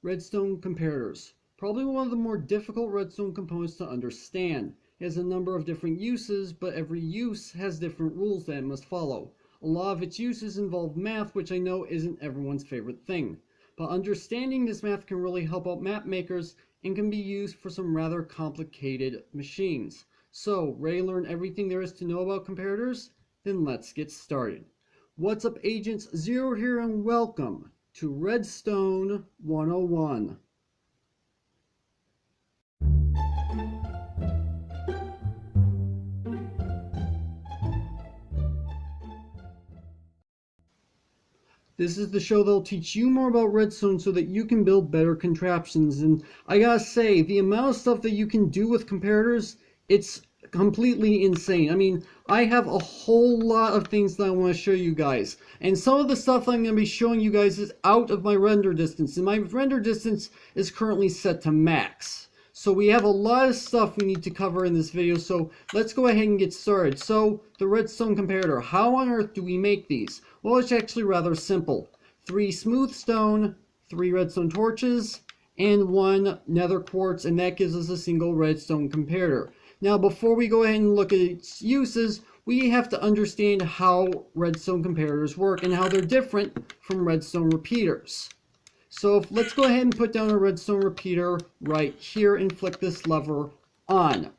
Redstone comparators. Probably one of the more difficult redstone components to understand. It has a number of different uses, but every use has different rules that it must follow. A lot of its uses involve math, which I know isn't everyone's favorite thing. But understanding this math can really help out map makers and can be used for some rather complicated machines. So, ready to learn everything there is to know about comparators? Then let's get started. What's up, Agents? Zero here, and welcome to Redstone 101. This is the show that'll teach you more about redstone so that you can build better contraptions. And I gotta say, the amount of stuff that you can do with comparators, it's completely insane. I mean, I have a whole lot of things that I want to show you guys. And some of the stuff I'm going to be showing you guys is out of my render distance. And my render distance is currently set to max. So we have a lot of stuff we need to cover in this video, so let's go ahead and get started. So, the redstone comparator. How on earth do we make these? Well, it's actually rather simple. 3 smooth stone, 3 redstone torches, and 1 nether quartz, and that gives us a single redstone comparator. Now, before we go ahead and look at its uses, we have to understand how redstone comparators work and how they're different from redstone repeaters. So let's go ahead and put down a redstone repeater right here and flick this lever on.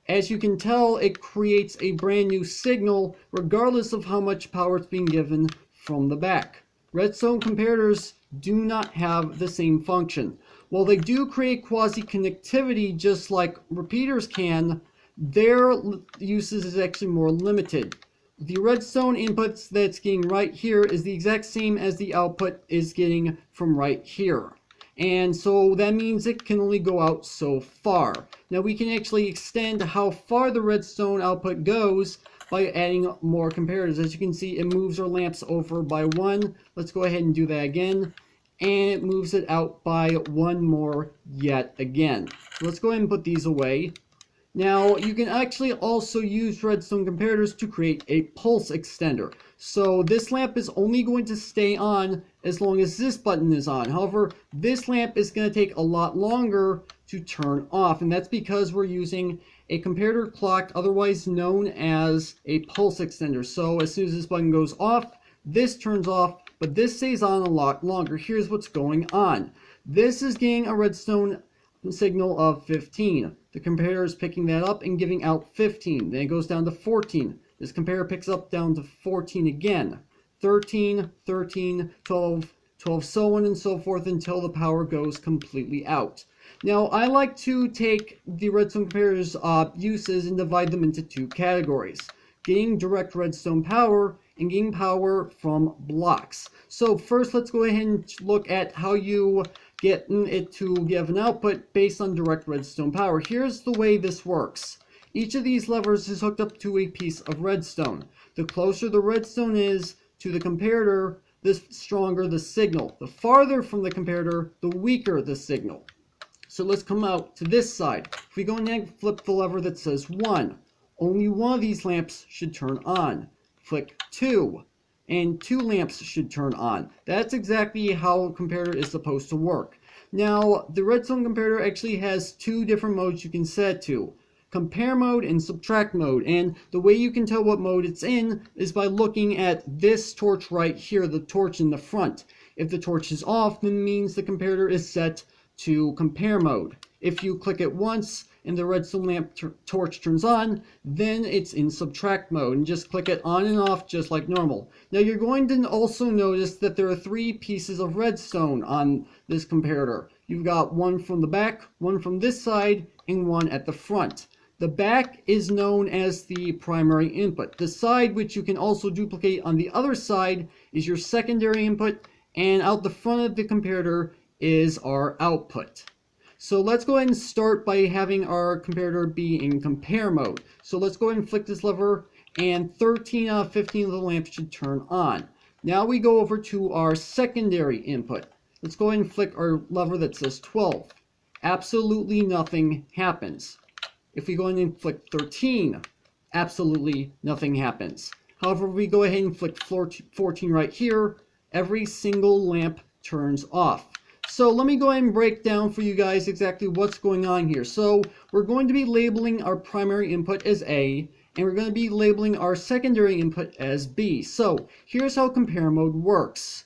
As you can tell, it creates a brand new signal regardless of how much power it's being given from the back. Redstone comparators do not have the same function. While they do create quasi-connectivity just like repeaters can, their uses is actually more limited. The redstone inputs that's getting right here is the exact same as the output is getting from right here. And so that means it can only go out so far. Now we can actually extend how far the redstone output goes by adding more comparators. As you can see, it moves our lamps over by 1. Let's go ahead and do that again. And it moves it out by 1 more yet again. So let's go ahead and put these away. Now, you can actually also use redstone comparators to create a pulse extender. So this lamp is only going to stay on as long as this button is on. However, this lamp is going to take a lot longer to turn off, and that's because we're using a comparator clock, otherwise known as a pulse extender. So as soon as this button goes off, this turns off, but this stays on a lot longer. Here's what's going on. This is getting a redstone signal of 15. The comparator is picking that up and giving out 15. Then it goes down to 14. This comparator picks up down to 14 again. 13, 13, 12, 12, so on and so forth until the power goes completely out. Now, I like to take the redstone comparator's uses and divide them into 2 categories. Getting direct redstone power and getting power from blocks. So first, let's go ahead and look at how you get it to give an output based on direct redstone power. Here's the way this works. Each of these levers is hooked up to a piece of redstone. The closer the redstone is to the comparator, the stronger the signal. The farther from the comparator, the weaker the signal. So let's come out to this side. If we go and flip the lever that says 1, only one of these lamps should turn on. Flick 2. And 2 lamps should turn on. That's exactly how a comparator is supposed to work. Now, the redstone comparator actually has 2 different modes you can set it to. Compare mode and subtract mode. And the way you can tell what mode it's in is by looking at this torch right here, the torch in the front. If the torch is off, then it means the comparator is set to compare mode. If you click it once and the redstone lamp torch turns on, then it's in subtract mode, and just click it on and off just like normal. Now you're going to also notice that there are 3 pieces of redstone on this comparator. You've got 1 from the back, 1 from this side, and 1 at the front. The back is known as the primary input. The side, which you can also duplicate on the other side, is your secondary input, and out the front of the comparator is our output. So let's go ahead and start by having our comparator be in compare mode. So let's go ahead and flick this lever, and 13 out of 15 of the lamps should turn on. Now we go over to our secondary input. Let's go ahead and flick our lever that says 12. Absolutely nothing happens. If we go ahead and flick 13, absolutely nothing happens. However, if we go ahead and flick 14 right here, every single lamp turns off. So let me go ahead and break down for you guys exactly what's going on here. So we're going to be labeling our primary input as A, and we're going to be labeling our secondary input as B. So here's how compare mode works.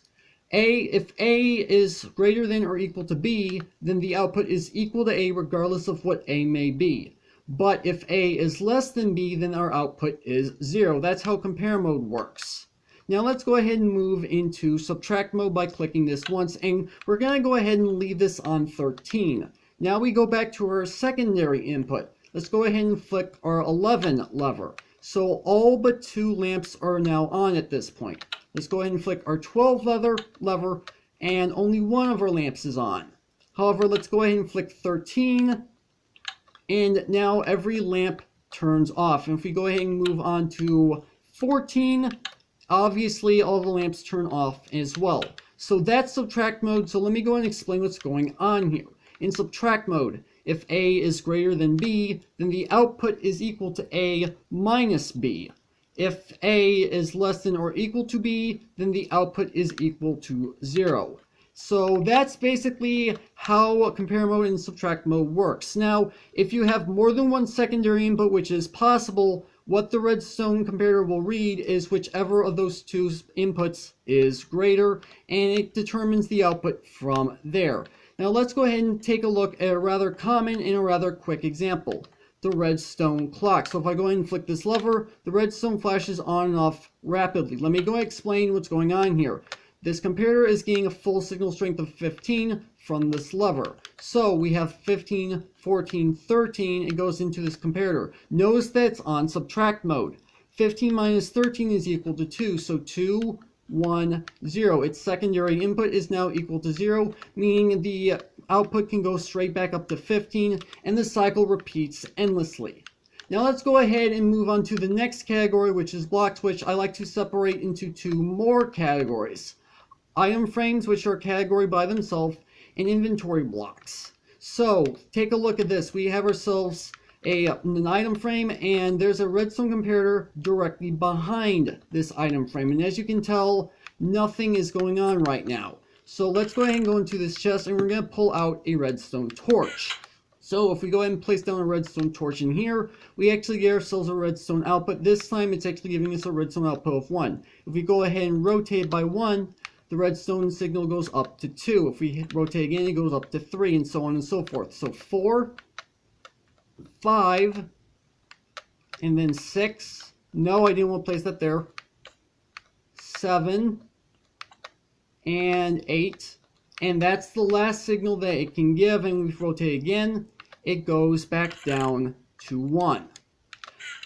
If A is greater than or equal to B, then the output is equal to A regardless of what A may be. But if A is less than B, then our output is 0. That's how compare mode works. Now let's go ahead and move into subtract mode by clicking this once, and we're going to go ahead and leave this on 13. Now we go back to our secondary input. Let's go ahead and flick our 11 lever. So all but 2 lamps are now on at this point. Let's go ahead and flick our 12 lever, and only one of our lamps is on. However, let's go ahead and flick 13, and now every lamp turns off. And if we go ahead and move on to 14, obviously all the lamps turn off as well. So that's subtract mode. So let me go ahead and explain what's going on here. In subtract mode, if A is greater than B, then the output is equal to A minus B. If A is less than or equal to B, then the output is equal to 0. So that's basically how compare mode and subtract mode works. Now, if you have more than one secondary input, which is possible, what the Redstone comparator will read is whichever of those two inputs is greater, and it determines the output from there. Now let's go ahead and take a look at a rather common and a rather quick example. The redstone clock. So if I go ahead and flick this lever, the redstone flashes on and off rapidly. Let me go ahead and explain what's going on here. This comparator is getting a full signal strength of 15 from this lever. So we have 15, 14, 13. It goes into this comparator. Notice that it's on subtract mode. 15 minus 13 is equal to 2. So 2, 1, 0. Its secondary input is now equal to 0, meaning the output can go straight back up to 15, and the cycle repeats endlessly. Now let's go ahead and move on to the next category, which is blocks, which I like to separate into 2 more categories. Item frames, which are a category by themselves, and inventory blocks. So take a look at this. We have ourselves an item frame, and there's a redstone comparator directly behind this item frame. And as you can tell, nothing is going on right now. So let's go ahead and go into this chest, and we're going to pull out a redstone torch. So if we go ahead and place down a redstone torch in here, we actually get ourselves a redstone output. This time it's actually giving us a redstone output of 1. If we go ahead and rotate by 1, the redstone signal goes up to 2. If we rotate again, it goes up to 3, and so on and so forth. So 4, 5, and then 6. No, I didn't want to place that there. 7, and 8. And that's the last signal that it can give. And we rotate again, it goes back down to 1.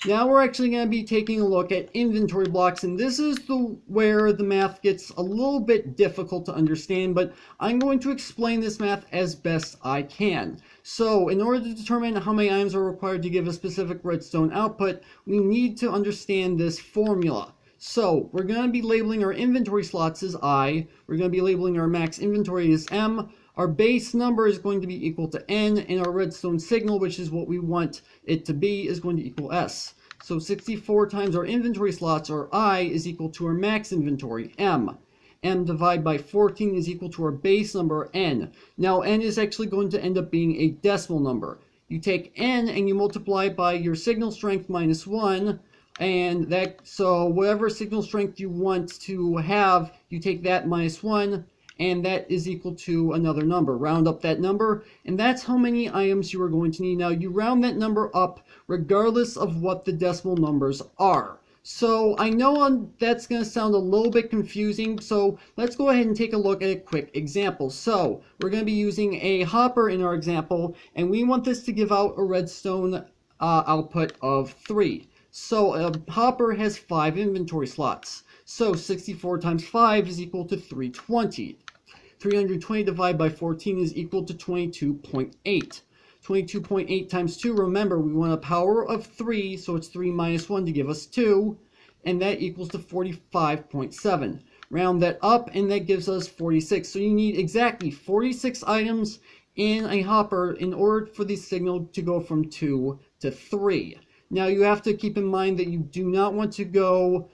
Now we're actually going to be taking a look at inventory blocks, and this is where the math gets a little bit difficult to understand, but I'm going to explain this math as best I can. So in order to determine how many items are required to give a specific redstone output, we need to understand this formula. So we're going to be labeling our inventory slots as I, we're going to be labeling our max inventory as M, our base number is going to be equal to N, and our redstone signal, which is what we want it to be, is going to equal S. So 64 times our inventory slots, or I, is equal to our max inventory, M. M divided by 14 is equal to our base number, N. Now N is actually going to end up being a decimal number. You take N and you multiply it by your signal strength minus 1, and that, so whatever signal strength you want to have, you take that minus 1, and that is equal to another number. Round up that number, and that's how many items you are going to need. Now you round that number up regardless of what the decimal numbers are. So I know that's going to sound a little bit confusing, so let's go ahead and take a look at a quick example. So we're going to be using a hopper in our example, and we want this to give out a redstone output of 3. So a hopper has 5 inventory slots. So 64 times 5 is equal to 320. 320 divided by 14 is equal to 22.8. 22.8 times 2, remember, we want a power of 3, so it's 3 minus 1 to give us 2, and that equals to 45.7. Round that up, and that gives us 46. So you need exactly 46 items in a hopper in order for the signal to go from 2 to 3. Now you have to keep in mind that you do not want to go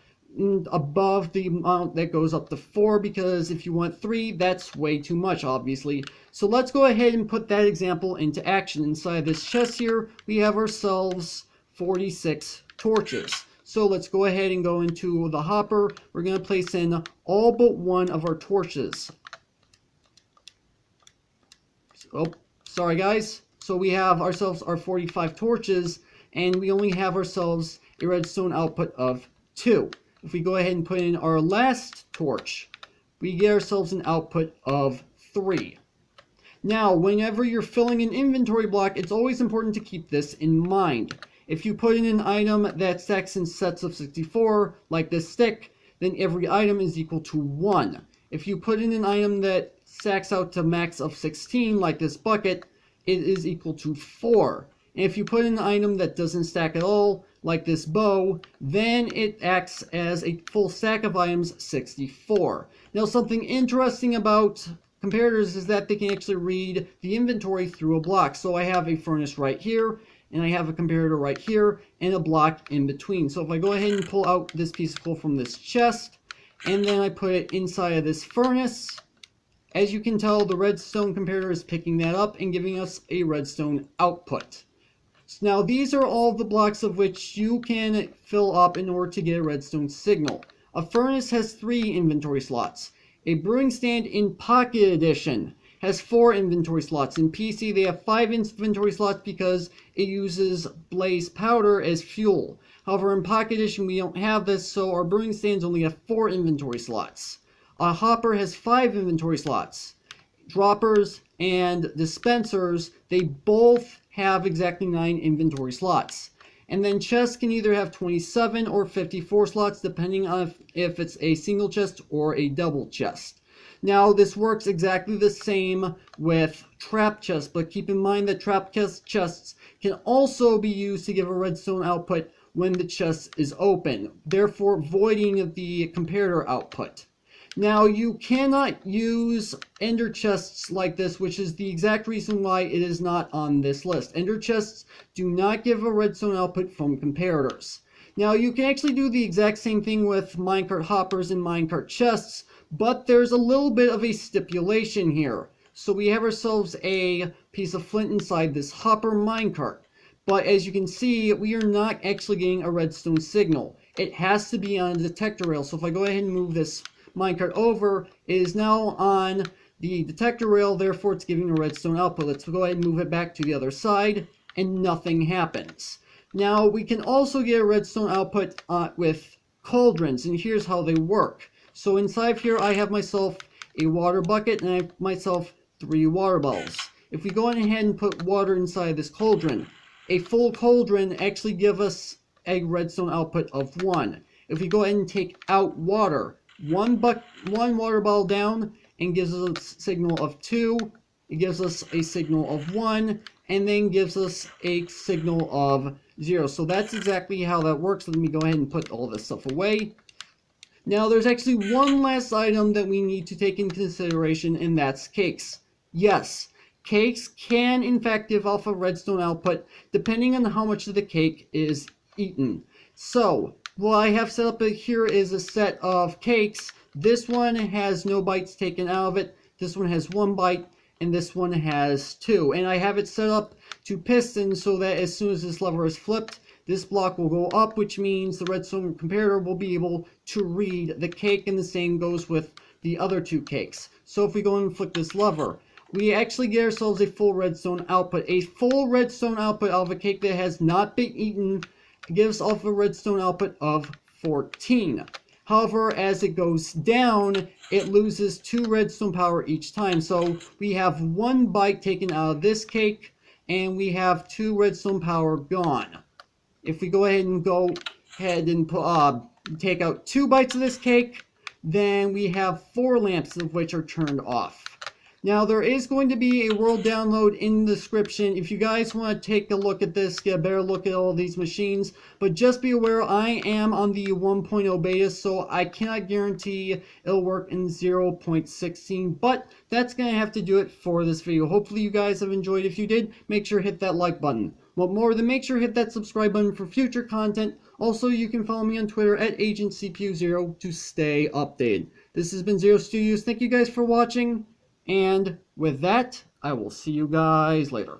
above the amount that goes up to 4, because if you want 3, that's way too much, obviously. So let's go ahead and put that example into action. Inside this chest here, we have ourselves 46 torches. So let's go ahead and go into the hopper. We're going to place in all but one of our torches. Oh, sorry guys. So we have ourselves our 45 torches, and we only have ourselves a redstone output of 2. If we go ahead and put in our last torch, we get ourselves an output of 3. Now, whenever you're filling an inventory block, it's always important to keep this in mind. If you put in an item that stacks in sets of 64, like this stick, then every item is equal to 1. If you put in an item that stacks out to max of 16, like this bucket, it is equal to 4. And if you put in an item that doesn't stack at all, like this bow, then it acts as a full stack of items, 64. Now, something interesting about comparators is that they can actually read the inventory through a block. So I have a furnace right here, and I have a comparator right here, and a block in between. So if I go ahead and pull out this piece of coal from this chest, and then I put it inside of this furnace, as you can tell, the redstone comparator is picking that up and giving us a redstone output. So now these are all the blocks of which you can fill up in order to get a redstone signal. A furnace has 3 inventory slots. A brewing stand in Pocket Edition has 4 inventory slots. In PC, they have 5 inventory slots because it uses blaze powder as fuel. However, in Pocket Edition, we don't have this, so our brewing stands only have 4 inventory slots. A hopper has 5 inventory slots. Droppers and dispensers, they both have exactly 9 inventory slots. And then chests can either have 27 or 54 slots, depending on if it's a single chest or a double chest. Now, this works exactly the same with trap chests, but keep in mind that trap chests can also be used to give a redstone output when the chest is open, therefore voiding the comparator output. Now, you cannot use ender chests like this, which is the exact reason why it is not on this list. Ender chests do not give a redstone output from comparators. Now, you can actually do the exact same thing with minecart hoppers and minecart chests, but there's a little bit of a stipulation here. So we have ourselves a piece of flint inside this hopper minecart. But as you can see, we are not actually getting a redstone signal. It has to be on a detector rail. So if I go ahead and move this minecart over, it is now on the detector rail, therefore it's giving a redstone output. Let's go ahead and move it back to the other side, and nothing happens. Now, we can also get a redstone output with cauldrons, and here's how they work. So inside here, I have myself a water bucket, and I have myself 3 water bottles. If we go ahead and put water inside this cauldron, a full cauldron actually gives us a redstone output of 1. If we go ahead and take out water, one water bottle down and gives us a signal of 2, it gives us a signal of 1, and then gives us a signal of 0. So that's exactly how that works. Let me go ahead and put all this stuff away. Now, there's actually one last item that we need to take into consideration, and that's cakes. Yes, cakes can in fact give off a redstone output depending on how much of the cake is eaten. So what I have set up here is a set of cakes. This one has no bites taken out of it. This one has 1 bite, and this one has 2. And I have it set up to piston so that as soon as this lever is flipped, this block will go up, which means the redstone comparator will be able to read the cake, and the same goes with the other 2 cakes. So if we go and flick this lever, we actually get ourselves a full redstone output. A full redstone output out of a cake that has not been eaten gives off a redstone output of 14. However, as it goes down, it loses 2 redstone power each time. So we have 1 bite taken out of this cake, and we have 2 redstone power gone. If we go ahead and take out 2 bites of this cake, then we have 4 lamps, of which are turned off. Now, there is going to be a world download in the description if you guys want to take a look at this, get a better look at all these machines. But just be aware, I am on the 1.0 beta, so I cannot guarantee it'll work in 0.16. But that's going to have to do it for this video. Hopefully you guys have enjoyed. If you did, make sure to hit that like button. Want more? Then make sure to hit that subscribe button for future content. Also, you can follow me on Twitter at AgentCPU0 to stay updated. This has been Zero Studios. Thank you guys for watching. And with that, I will see you guys later.